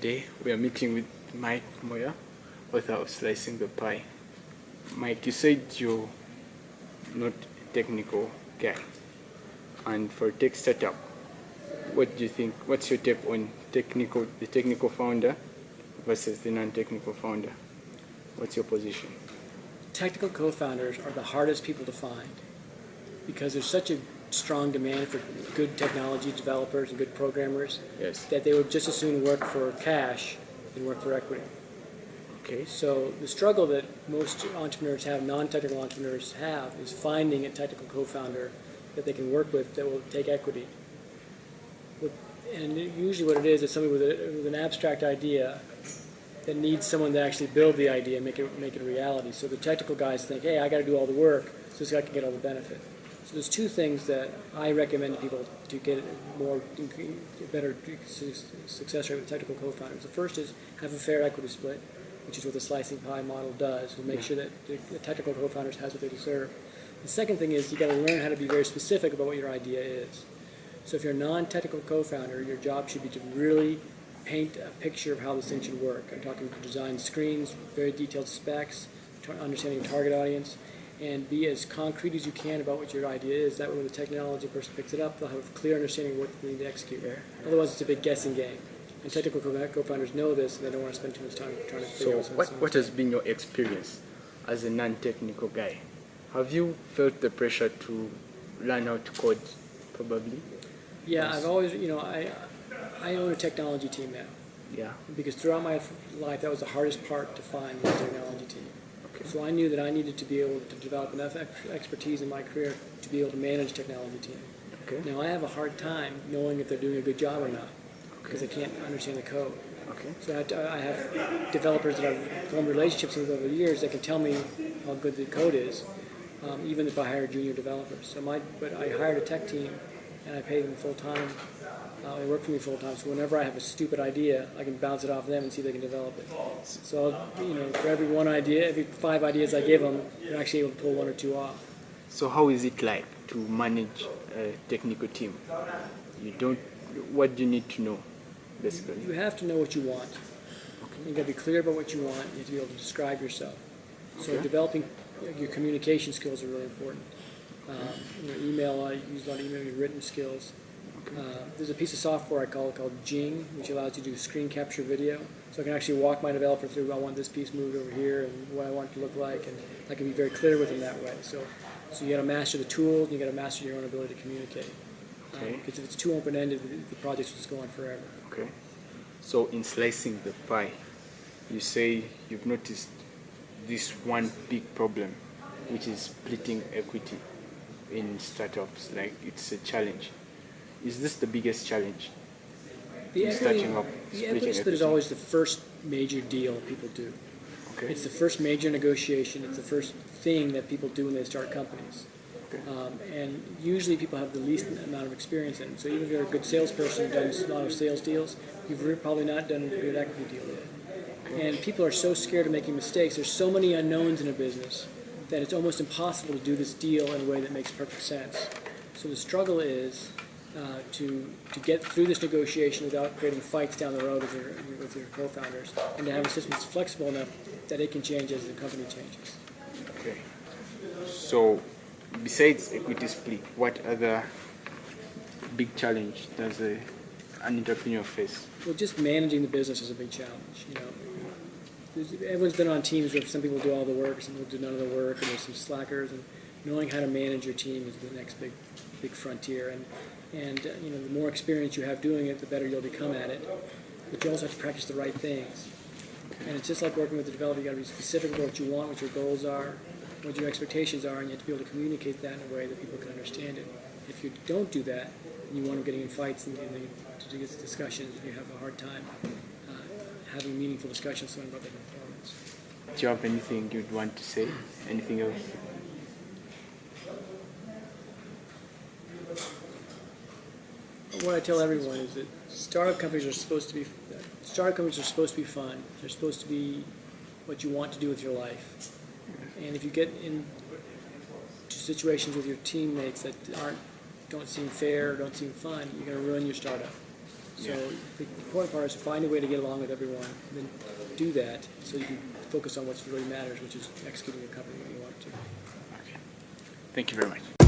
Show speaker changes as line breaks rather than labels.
Today we are meeting with Mike Moyer, author of Slicing the Pie. Mike, you said you're not a technical guy, and for a tech startup, what do you think? What's your take on the technical founder versus the non-technical founder? What's your position?
Technical co-founders are the hardest people to find because there's such a strong demand for good technology developers and good programmers.
Yes.
That they would just as soon work for cash than work for equity.
Okay.
So the struggle that most entrepreneurs have, non-technical entrepreneurs have, is finding a technical co-founder that they can work with that will take equity. And usually what it is somebody with an abstract idea that needs someone to actually build the idea and make it a reality. So the technical guys think, hey, I got to do all the work so this guy can get all the benefit. So there's two things that I recommend to people to get better success rate with technical co-founders. The first is have a fair equity split, which is what the slicing pie model does. We'll make sure that the technical co-founders has what they deserve. The second thing is you got to learn how to be very specific about what your idea is. So if you're a non-technical co-founder, your job should be to really paint a picture of how this thing should work. I'm talking design screens, very detailed specs, understanding your target audience, and be as concrete as you can about what your idea is. That way when the technology person picks it up, they'll have a clear understanding of what they need to execute. Otherwise, it's a big guessing game. And technical co-founders know this, and they don't want to spend too much time trying to figure out something.
So what has been your experience as a non-technical guy? Have you felt the pressure to learn how to code, probably?
Yeah, yes. I've always, I own a technology team now.
Yeah.
Because throughout my life, that was the hardest part to find, was a technology team. Okay. So I knew that I needed to be able to develop enough expertise in my career to be able to manage a technology team. Okay. Now I have a hard time knowing if they're doing a good job or not, because I can't understand the code. Okay. So I have developers that I've formed relationships with over the years that can tell me how good the code is, even if I hire junior developers. But I hired a tech team, and I pay them full time. They work for me full time, so whenever I have a stupid idea, I can bounce it off them and see if they can develop it. So, for every 5 ideas I give them, they're actually able to pull 1 or 2 off.
So how is it like to manage a technical team? What do you need to know, basically?
You have to know what you want. Okay. You got to be clear about what you want. You have to be able to describe yourself. So developing your communication skills are really important. Email, I use a lot of email, your written skills. There's a piece of software called Jing, which allows you to do screen capture video. So I can actually walk my developer through, I want this piece moved over here and what I want it to look like, and I can be very clear with them that way. So you got to master the tools, and you got to master your own ability to communicate. Because if it's too open-ended, the project's just going forever.
Okay. So in slicing the pie, you say you've noticed this one big problem, which is splitting equity in startups. Like, it's a challenge. Is this the biggest challenge?
The equity split is always the first major deal people do. Okay. It's the first major negotiation. It's the first thing that people do when they start companies. Okay. And usually people have the least amount of experience in it. So even if you're a good salesperson who's done a lot of sales deals, you've probably not done a good equity deal yet. Okay. And people are so scared of making mistakes. There's so many unknowns in a business that it's almost impossible to do this deal in a way that makes perfect sense. So the struggle is to get through this negotiation without creating fights down the road with your co-founders, and to have a system that's flexible enough that it can change as the company changes.
Okay. So besides equity split, what other big challenge does an entrepreneur face?
Well, just managing the business is a big challenge. Everyone's been on teams where some people do all the work, some people do none of the work, and there's some slackers. And knowing how to manage your team is the next big frontier. And the more experience you have doing it, the better you'll become at it. But you also have to practice the right things. And it's just like working with the developer. You got to be specific about what you want, what your goals are, what your expectations are, and you have to be able to communicate that in a way that people can understand it. If you don't do that, and you want them getting in fights and to get discussions, you have a hard time having meaningful discussions about their performance.
Do you have anything you'd want to say? Anything else?
What I tell everyone is that startup companies are supposed to be fun. They're supposed to be what you want to do with your life. And if you get into situations with your teammates that don't seem fair, don't seem fun, you're going to ruin your startup. So
Yeah.
the important part is to find a way to get along with everyone, and then do that so you can focus on what really matters, which is executing the company that you want to.
Okay. Thank you very much.